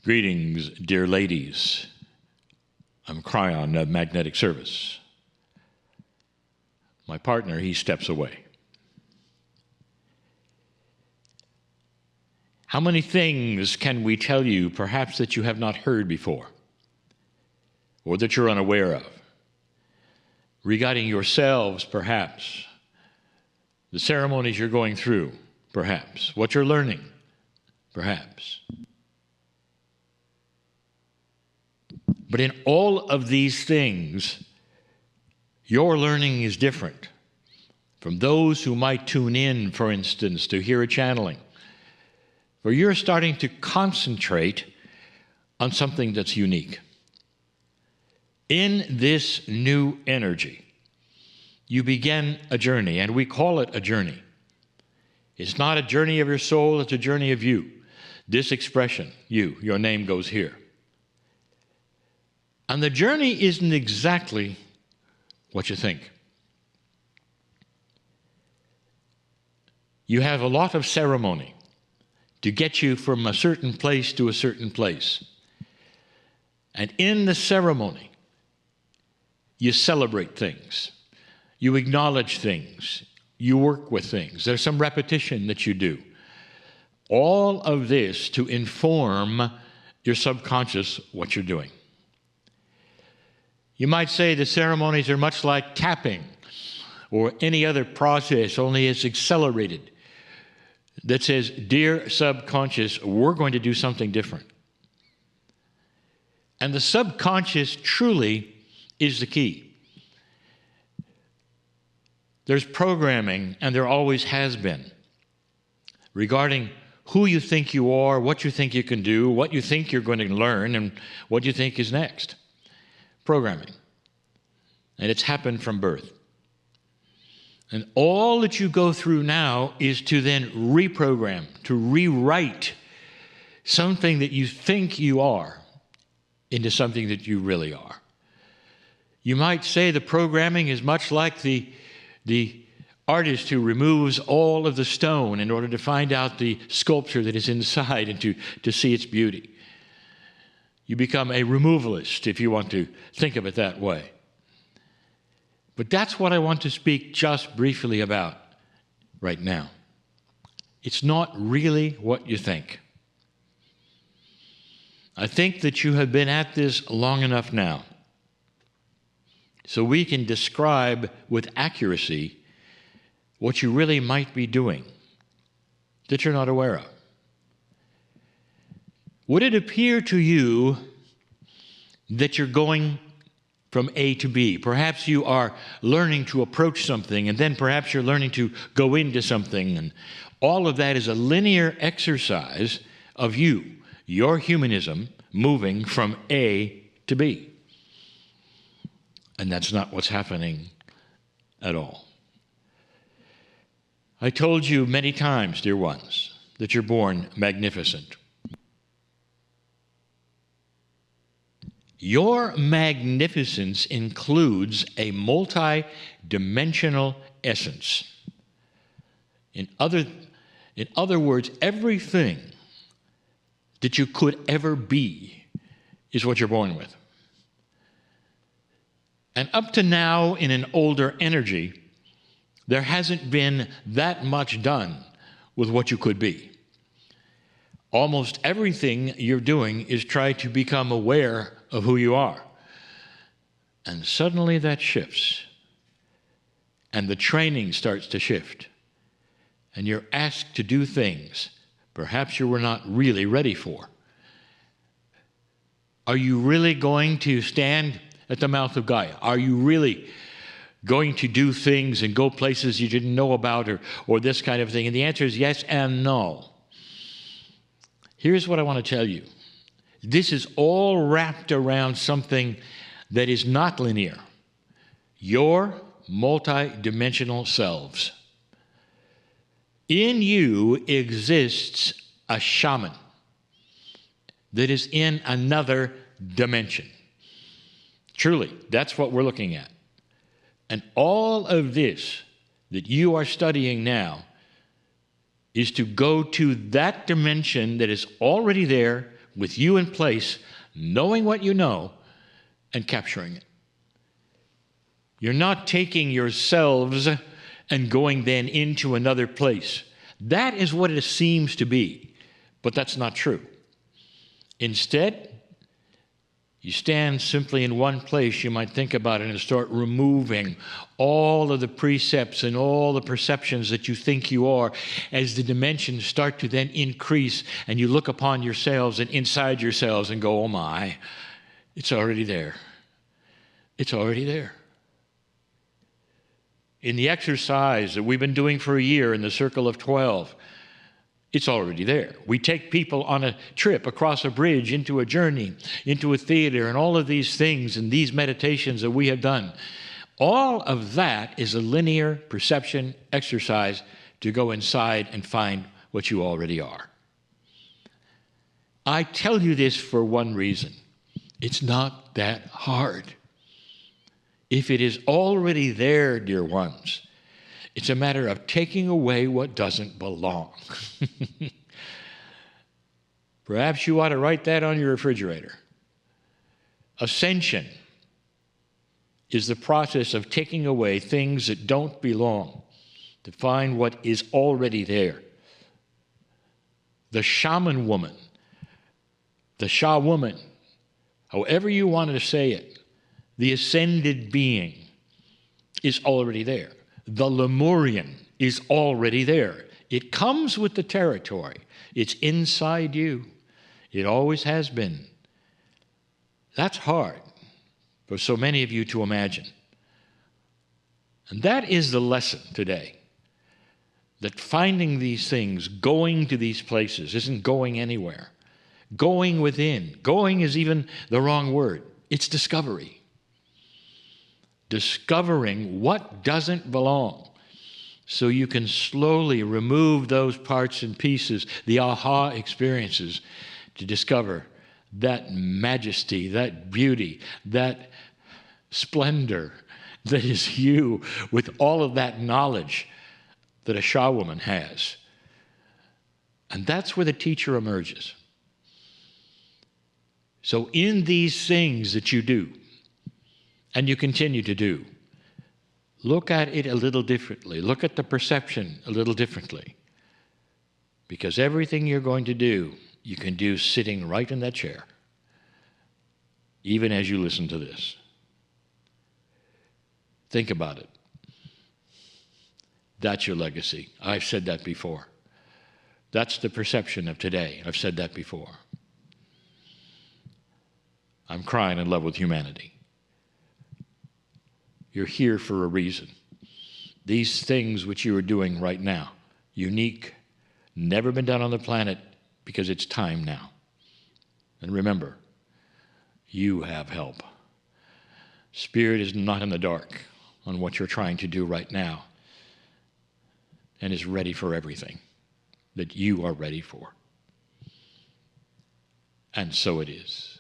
Greetings, dear ladies. I'm Kryon of Magnetic Service. My partner, he steps away. How many things can we tell you, perhaps that you have not heard before, or that you're unaware of, regarding yourselves, perhaps, the ceremonies you're going through, perhaps, what you're learning, perhaps. But in all of these things, your learning is different from those who might tune in, for instance, to hear a channeling, where you're starting to concentrate on something that's unique. In this new energy, you begin a journey, and we call it a journey. It's not a journey of your soul, it's a journey of you. This expression, you, your name goes here. And the journey isn't exactly what you think. You have a lot of ceremony to get you from a certain place to a certain place. And in the ceremony, you celebrate things. You acknowledge things. You work with things. There's some repetition that you do. All of this to inform your subconscious what you're doing. You might say the ceremonies are much like tapping or any other process, only it's accelerated. That says, dear subconscious, we're going to do something different. And the subconscious truly is the key. There's programming, and there always has been, regarding who you think you are, what you think you can do, what you think you're going to learn, and what you think is next. Programming. And it's happened from birth. And all that you go through now is to then reprogram, to rewrite something that you think you are into something that you really are. You might say the programming is much like the artist who removes all of the stone in order to find out the sculpture that is inside and to see its beauty. You become a removalist, if you want to think of it that way. But that's what I want to speak just briefly about right now. It's not really what you think. I think that you have been at this long enough now so we can describe with accuracy what you really might be doing that you're not aware of. Would it appear to you that you're going from A to B? Perhaps you are learning to approach something, and then perhaps you're learning to go into something, and all of that is a linear exercise of you, your humanism, moving from A to B. And that's not what's happening at all. I told you many times, dear ones, that you're born magnificent. Your magnificence includes a multi-dimensional essence. In other words, everything that you could ever be is what you're born with. And up to now, in an older energy, there hasn't been that much done with what you could be. Almost everything you're doing is try to become aware of who you are. And suddenly that shifts. And the training starts to shift. And you're asked to do things perhaps you were not really ready for. Are you really going to stand at the mouth of Gaia? Are you really going to do things and go places you didn't know about, or this kind of thing? And the answer is yes and no. Here's what I want to tell you. This is all wrapped around something that is not linear. Your multi-dimensional selves. In you exists a shaman that is in another dimension. Truly, that's what we're looking at. And all of this that you are studying now is to go to that dimension that is already there with you in place, knowing what you know, and capturing it. You're not taking yourselves and going then into another place. That is what it seems to be, but that's not true. Instead, you stand simply in one place, you might think about it, and start removing all of the precepts and all the perceptions that you think you are as the dimensions start to then increase, and you look upon yourselves and inside yourselves and go, oh my, it's already there. It's already there. In the exercise that we've been doing for a year in the Circle of 12, it's already there. We take people on a trip across a bridge, into a journey, into a theater, and all of these things and these meditations that we have done. All of that is a linear perception exercise to go inside and find what you already are. I tell you this for one reason. It's not that hard. If it is already there, dear ones, it's a matter of taking away what doesn't belong. Perhaps you ought to write that on your refrigerator. Ascension is the process of taking away things that don't belong to find what is already there. The shaman woman, the ShaWoman, however you want to say it, the ascended being is already there. The Lemurian is already there. It comes with the territory. It's inside you. It always has been. That's hard for so many of you to imagine. And that is the lesson today. That finding these things, going to these places, isn't going anywhere. Going within. Going is even the wrong word. It's discovery. Discovering what doesn't belong, so you can slowly remove those parts and pieces, the aha experiences, to discover that majesty, that beauty, that splendor that is you, with all of that knowledge that a ShaWoman has. And that's where the teacher emerges. So in these things that you do, and you continue to do, look at it a little differently. Look at the perception a little differently. Because everything you're going to do, you can do sitting right in that chair, even as you listen to this. Think about it. That's your legacy. I've said that before. That's the perception of today. I've said that before. I'm crying in love with humanity. You're here for a reason. These things which you are doing right now, unique, never been done on the planet, because it's time now. And remember, you have help. Spirit is not in the dark on what you're trying to do right now, and is ready for everything that you are ready for. And so it is.